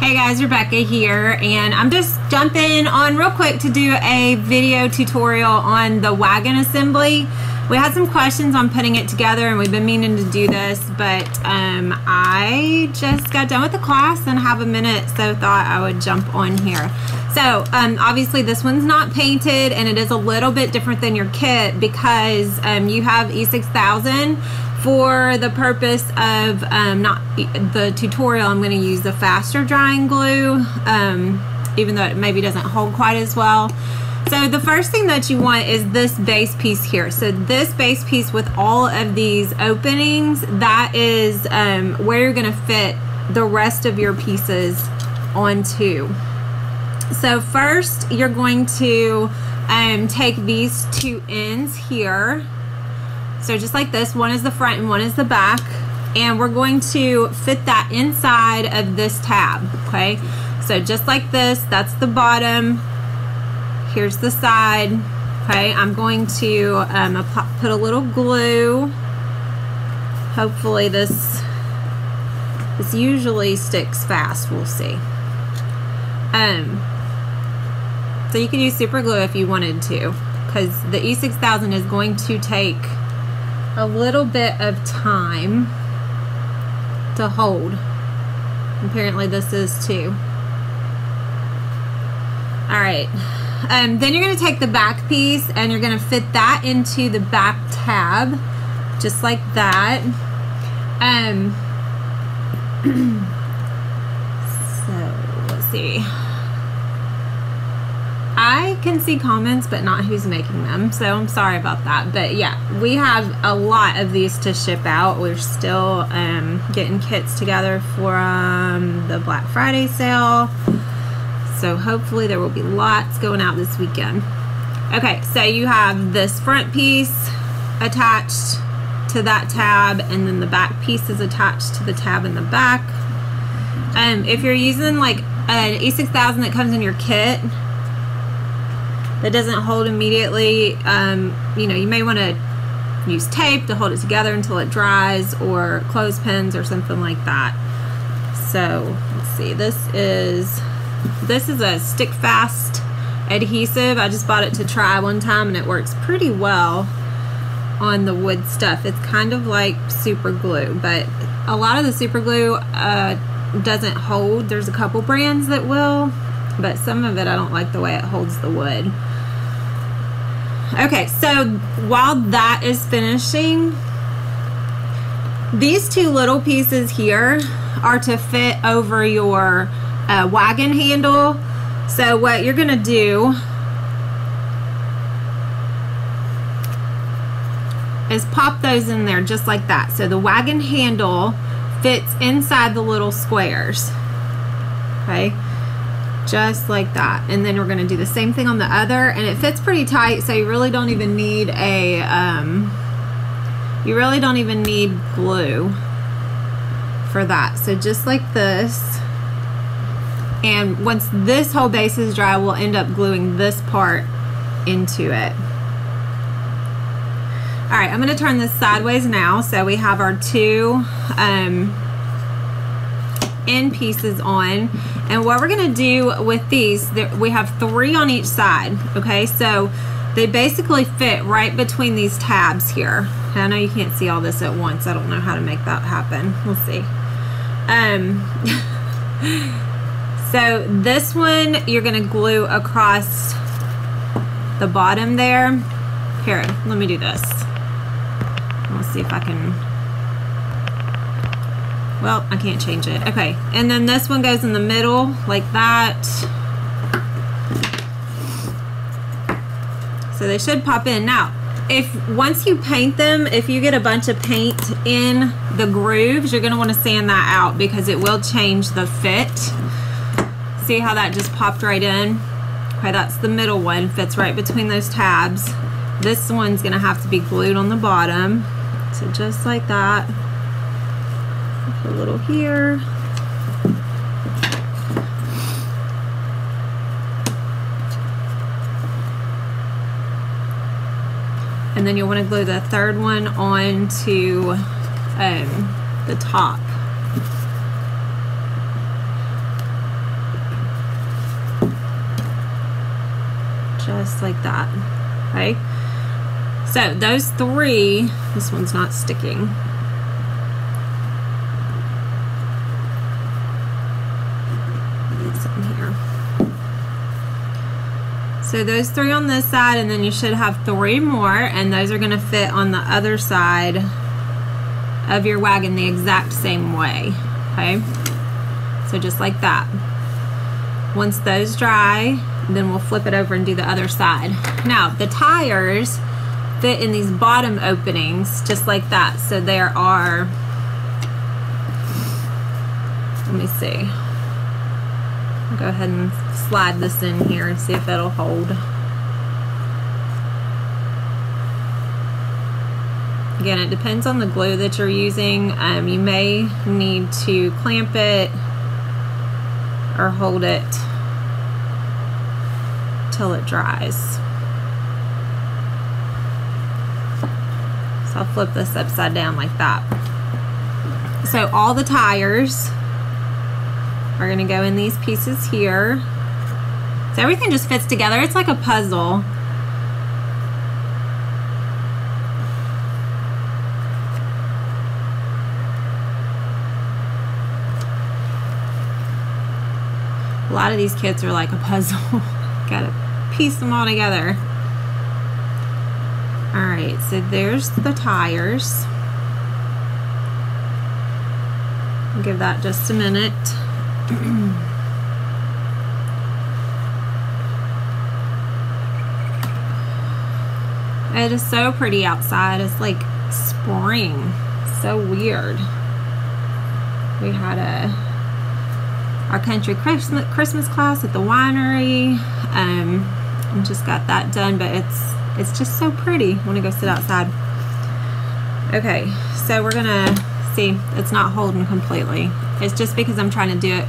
Hey guys, Rebecca here, and I'm just jumping on real quick to do a video tutorial on the Wagon Assembly. We had some questions on putting it together and we've been meaning to do this, but I just got done with the class and have a minute, so thought I would jump on here. So obviously this one's not painted and it is a little bit different than your kit because you have E6000. For the purpose of not the tutorial, I'm going to use the faster drying glue, even though it maybe doesn't hold quite as well. So the first thing that you want is this base piece here. So this base piece with all of these openings, that is where you're going to fit the rest of your pieces onto. So first you're going to take these two ends here. So just like this, one is the front and one is the back, and we're going to fit that inside of this tab, okay? So just like this, that's the bottom, here's the side, okay? I'm going to put a little glue. Hopefully this usually sticks fast, we'll see. So you can use super glue if you wanted to, because the E6000 is going to take a little bit of time to hold. Apparently this is too. Alright, then you're going to take the back piece and you're going to fit that into the back tab, just like that. So let's see. I can see comments but not who's making them, so I'm sorry about that. But yeah, we have a lot of these to ship out. We're still getting kits together for the Black Friday sale, so hopefully there will be lots going out this weekend. Okay, so you have this front piece attached to that tab, and then the back piece is attached to the tab in the back. If you're using like an E6000 that comes in your kit that doesn't hold immediately, you know, you may want to use tape to hold it together until it dries, or clothespins or something like that. So let's see, this is a stick fast adhesive. I just bought it to try one time and it works pretty well on the wood stuff. It's kind of like super glue, but a lot of the super glue doesn't hold. There's a couple brands that will, but some of it I don't like the way it holds the wood. Okay, so while that is finishing, these two little pieces here are to fit over your wagon handle. So what you're gonna do is pop those in there just like that. So the wagon handle fits inside the little squares, okay? Just like that. And then we're going to do the same thing on the other, and it fits pretty tight, so you really don't even need a glue for that. So just like this, and once this whole base is dry, we'll end up gluing this part into it. Alright, I'm going to turn this sideways now. So we have our two end pieces on, and what we're going to do with these, we have 3 on each side, okay? So they basically fit right between these tabs here. I know you can't see all this at once. I don't know how to make that happen. We'll see. So this one you're going to glue across the bottom there. Here, let me do this. Let's see if I can. Well, I can't change it. Okay, and then this one goes in the middle like that. So they should pop in. Now, once you paint them, if you get a bunch of paint in the grooves, you're gonna wanna sand that out because it will change the fit. See how that just popped right in? Okay, that's the middle one, fits right between those tabs. This one's gonna have to be glued on the bottom. So just like that. A little here. And then you'll want to glue the third one onto the top. just like that. Okay, so those three, this one's not sticking. So those three on this side, and then you should have three more, and those are going to fit on the other side of your wagon the exact same way. Okay, so just like that. Once those dry, then we'll flip it over and do the other side. Now the tires fit in these bottom openings just like that. So there are, let me see, I'll go ahead and slide this in here and see if it'll hold. Again, it depends on the glue that you're using. You may need to clamp it or hold it till it dries. So I'll flip this upside down like that. So all the tires are going to go in these pieces here. So everything just fits together. It's like a puzzle. A lot of these kits are like a puzzle. Gotta piece them all together. Alright, so there's the tires. I'll give that just a minute. It is so pretty outside. It's like spring. So weird. We had our country Christmas class at the winery. And just got that done, but it's just so pretty. I want to go sit outside. Okay, so we're gonna see, it's not holding completely. It's just because I'm trying to do it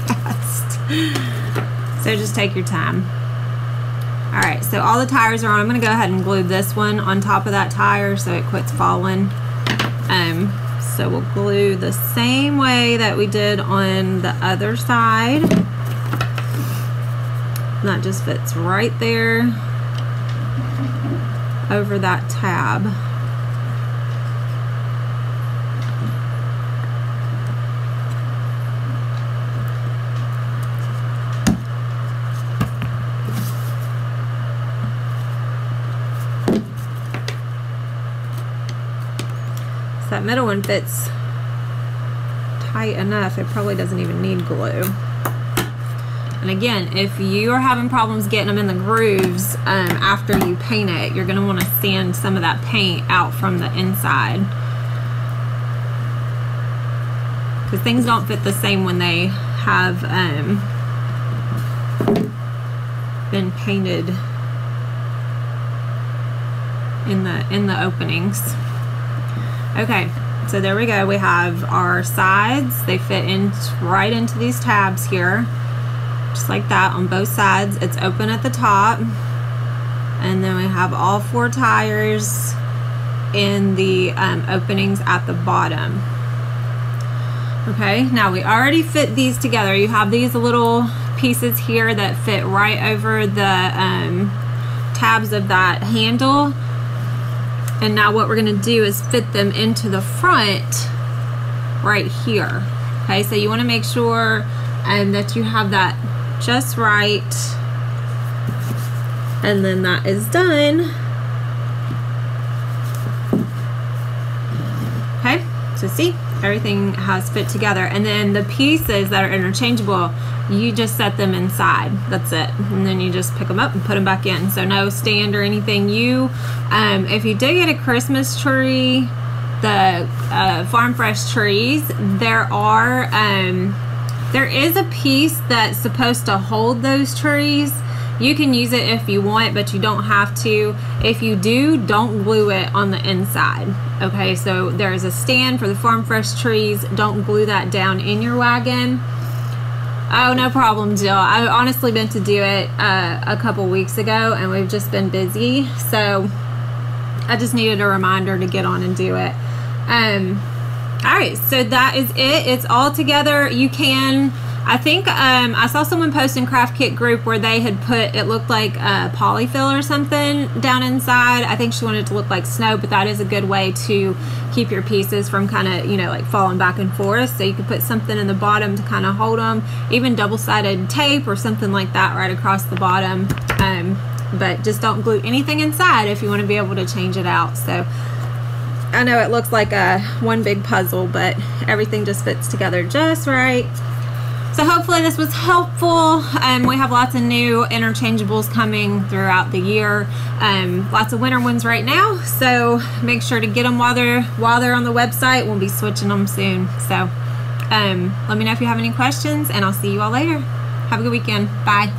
fast. So just take your time. All right, so all the tires are on. I'm gonna go ahead and glue this one on top of that tire so it quits falling. So we'll glue the same way that we did on the other side. And that just fits right there over that tab. So that middle one fits tight enough, it probably doesn't even need glue. And again, if you are having problems getting them in the grooves after you paint it, you're going to want to sand some of that paint out from the inside. Because things don't fit the same when they have been painted in the openings. Okay, so there we go. We have our sides. They fit in right into these tabs here. Just like that on both sides. It's open at the top, and then we have all four tires in the openings at the bottom. Okay, now we already fit these together. You have these little pieces here that fit right over the tabs of that handle, and now what we're going to do is fit them into the front right here. Okay, so you want to make sure that you have that just right, and then that is done. Okay, so see, everything has fit together, and then the pieces that are interchangeable, you just set them inside. That's it, and then you just pick them up and put them back in. So no stand or anything. You if you did get a Christmas tree, the Farm Fresh trees, there is a piece that's supposed to hold those trees. You can use it if you want, but you don't have to. If you do, don't glue it on the inside. Okay, so there's a stand for the Farm Fresh trees. Don't glue that down in your wagon. Oh, no problem, Jill. I honestly meant to do it a couple weeks ago, and we've just been busy. So I just needed a reminder to get on and do it. Alright, so that is it. It's all together. You can I think I saw someone post in Craft Kit group where they had put, it looked like polyfill or something down inside. I think she wanted it to look like snow, but that is a good way to keep your pieces from kind of, you know, like falling back and forth. So you could put something in the bottom to kind of hold them, even double-sided tape or something like that right across the bottom. But just don't glue anything inside if you want to be able to change it out. So I know it looks like a one big puzzle, but everything just fits together just right. So hopefully this was helpful. We have lots of new interchangeables coming throughout the year. Lots of winter ones right now. So make sure to get them while they're on the website. We'll be switching them soon. So let me know if you have any questions, and I'll see you all later. Have a good weekend. Bye.